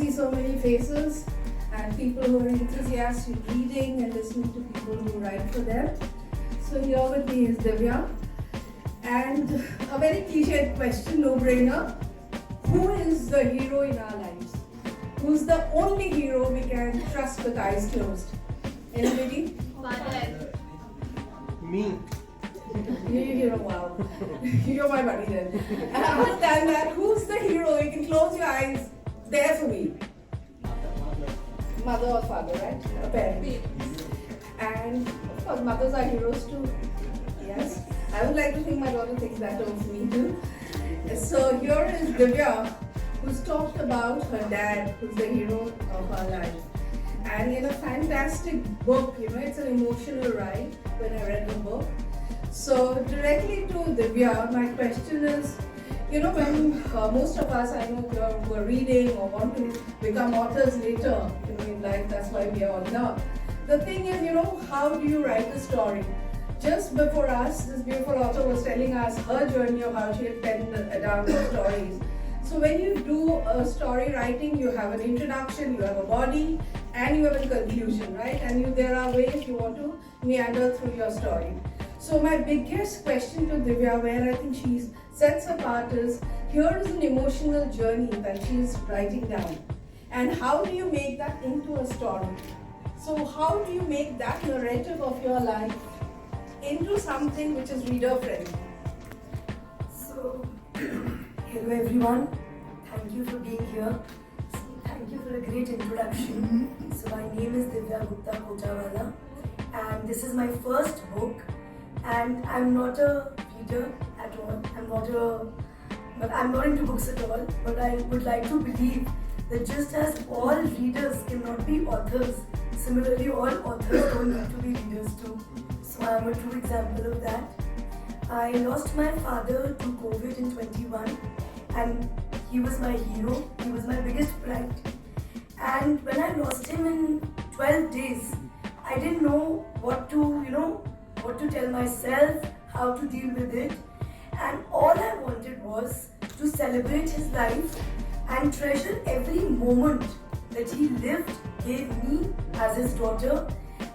see so many faces and people who are enthusiastic reading and listening to people who write for them. So here with me is Divya. And a very cliched question, no-brainer. Who is the hero in our lives? Who's the only hero we can trust with eyes closed? Anybody? Father. Me. You're your hero, wow. You're my buddy then. And other than that, who's the hero? You can close your eyes. There for me. Mother or father, right? A parent. And of course, mothers are heroes too. Yes. I would like to think my daughter thinks that of me too. So here is Divya, who's talked about her dad, who's the hero of her life. And in a fantastic book, it's an emotional ride when I read the book. So directly to Divya, my question is, when most of us, I know, who are reading or want to become authors later, in life, that's why we are all here. The thing is, how do you write a story? Just before us, this beautiful author was telling us her journey of how she had penned down the stories. So when you do a story writing, you have an introduction, you have a body, and you have a conclusion, right? And there are ways you want to meander through your story. So my biggest question to Divya, where I think she sets apart is, here is an emotional journey that she's writing down. And how do you make that into a story? So how do you make that narrative of your life into something which is reader friendly? So, hello everyone. Thank you for being here. Thank you for a great introduction. So my name is Divya Gupta Kojawala, and this is my first book. And I'm not a reader at all. I'm not into books at all. But I would like to believe that just as all readers cannot be authors, similarly all authors don't need to be readers too. So I'm a true example of that. I lost my father to COVID in 21, and he was my hero. He was my biggest pride. And when I lost him in 12 days, I didn't know what to tell myself, how to deal with it. And all I wanted was to celebrate his life and treasure every moment that he lived, gave me as his daughter,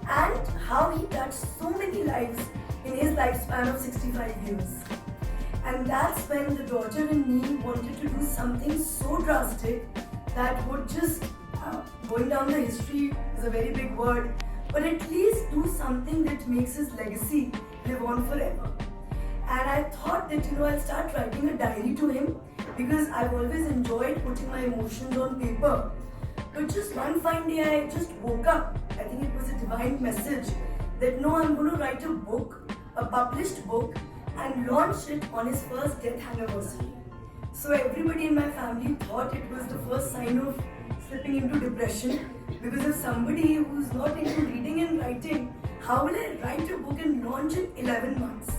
and how he touched so many lives in his lifespan of 65 years. And that's when the daughter in me wanted to do something so drastic that would just, going down the history is a very big word, but at least do something that makes his legacy live on forever. And I thought that, I'll start writing a diary to him because I've always enjoyed putting my emotions on paper. But just one fine day, I just woke up. I think it was a divine message that no, I'm going to write a book, a published book, and launch it on his first death anniversary. So everybody in my family thought it was the first sign of slipping into depression, because if somebody who's not into reading and writing, how will I write a book and launch in 11 months?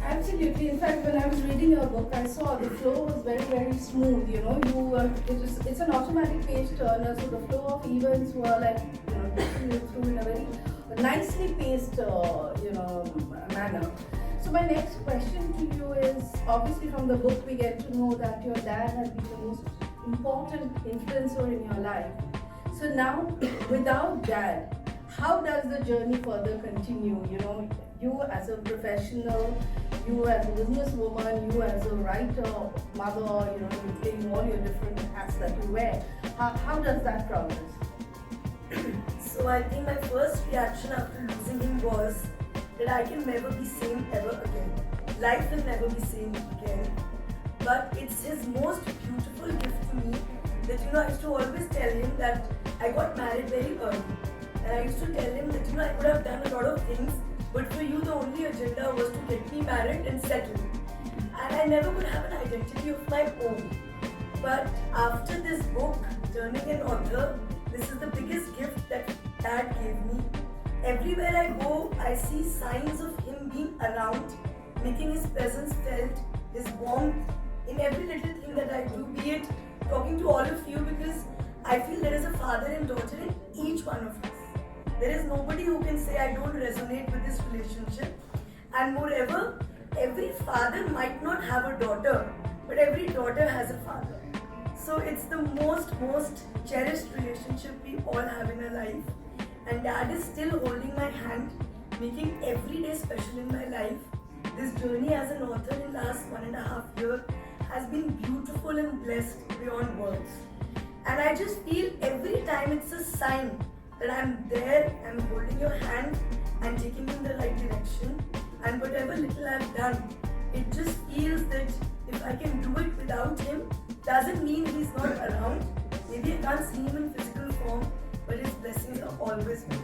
Absolutely. In fact, when I was reading your book, I saw the flow was very, very smooth. It's an automatic page turner, so the flow of events were like, pushing you through in a very nicely paced, manner. So my next question to you is, obviously from the book we get to know that your dad has been the most important influencer in your life. So now, without dad, how does the journey further continue? You as a professional, you as a businesswoman, you as a writer, mother, you're playing all your different hats that you wear. How does that progress? So I think my first reaction after losing him was that I can never be same ever again. Life will never be same again. But it's his most beautiful gift to me that, I used to always tell him that I got married very early. And I used to tell him that, I could have done a lot of things, but for you the only agenda was to get me married and settled. And I never could have an identity of my own. But after this book, Turning an Author, this is the biggest gift that Dad gave me. Everywhere I go, I see signs of him being around, making his presence felt, his warmth in every little thing that I do, be it talking to all of you, because I feel there is a father and daughter in each one of us. There is nobody who can say I don't resonate with this relationship. And moreover, every father might not have a daughter, but every daughter has a father. So it's the most cherished relationship we all have in our life. And Dad is still holding my hand, making every day special in my life. This journey as an author in last 1.5 years has been beautiful and blessed beyond words. And I just feel every time it's a sign that I'm there, I'm holding your hand and taking you in the right direction. And whatever little I've done, it just feels that if I can do it without him, doesn't mean he's not around. Maybe I can't see him in physical form, but his blessings are always with me.